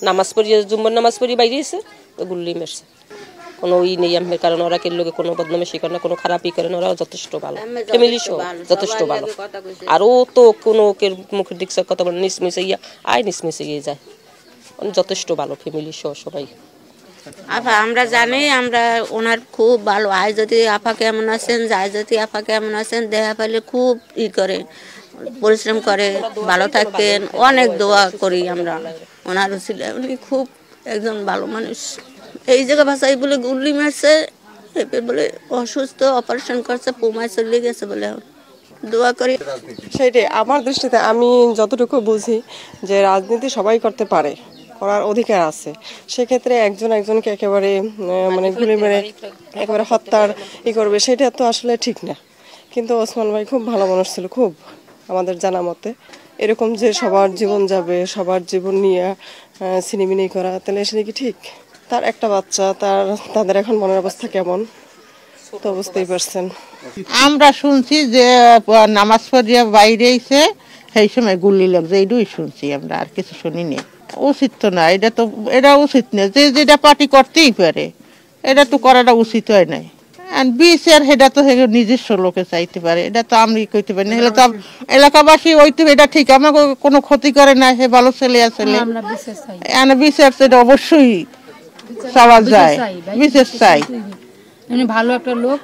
নামাজ পড়িয়ে জুম্মার নামাজ পড়িয়ে বাইরে এসে গুল্লি মেরছে। কোনো ই নেই আমি, কারণ ওরা কেউ লোকে কোনো বদনামী করে না, কোনো খারাপই করে না, ওরাও যথেষ্ট ভালো, ফ্যামিলি সহ যথেষ্ট ভালো। আর ও তো কোনো মুখের দিক কথা বলে নিসমিশে ইয়া আয় নিসমিশে গিয়ে যায়, যথেষ্ট ভালো ফ্যামিলি সহ সবাই। আপা আমরা জানি, আমরা ওনার খুব ভালো। আয় যদি আপা কেমন আছেন, যায় যদি আপা কেমন আছেন, দেখা পাইলে খুব ই করে, পরিশ্রম করে, ভালো থাকেন, অনেক দোয়া করি আমরা ওনার উসিলে। উনি খুব একজন ভালো মানুষ। এই জায়গা ভাষাই বলে গুল্লি মারছে, বলে অসুস্থ, অপারেশন করছে, পুমায় চলে গেছে বলে দোয়া করি। সেটাই আমার দৃষ্টিতে আমি যতটুকু বুঝি যে রাজনীতি সবাই করতে পারে, করার অধিকার আছে। সেক্ষেত্রে একজন একজনকে একেবারে মানে গুলি মেরে একেবারে হত্যার করবে, সেটা তো আসলে ঠিক না। কিন্তু ওসমান ভাই খুব ভালো মানুষ ছিল, খুব আমাদের জানা মতে। এরকম যে সবার জীবন যাবে, সবার জীবন নিয়ে ছিনিমিনি করা, তাহলে সেটা কি ঠিক? তার একটা বাচ্চা, তাদের এখন মনের অবস্থা কেমন তো বুঝতেই পারছেন। আমরা শুনছি যে নামাজ পড়িয়া বাইরে এসে সেই সময় গুলি লাগছে, এইটুই শুনছি আমরা, আর কিছু শুনিনি। উচিত তো না, এটা উচিত না। যে যেটা পার্টি করতেই পারে, এটা তো করাটা উচিত হয় নাই। বিচার সেটা তো নিজস্ব লোকে চাইতে পারে, এটা তো আমি কইতে পারি না। হলে তো এলাকাবাসী ওইতে এটা ঠিক, আমাকে কোনো ক্ষতি করে না, সে ভালো ছেলে আসলে বিচার সেটা অবশ্যই চাওয়া যায়, বিচার চাই। ভালো একটা লোক।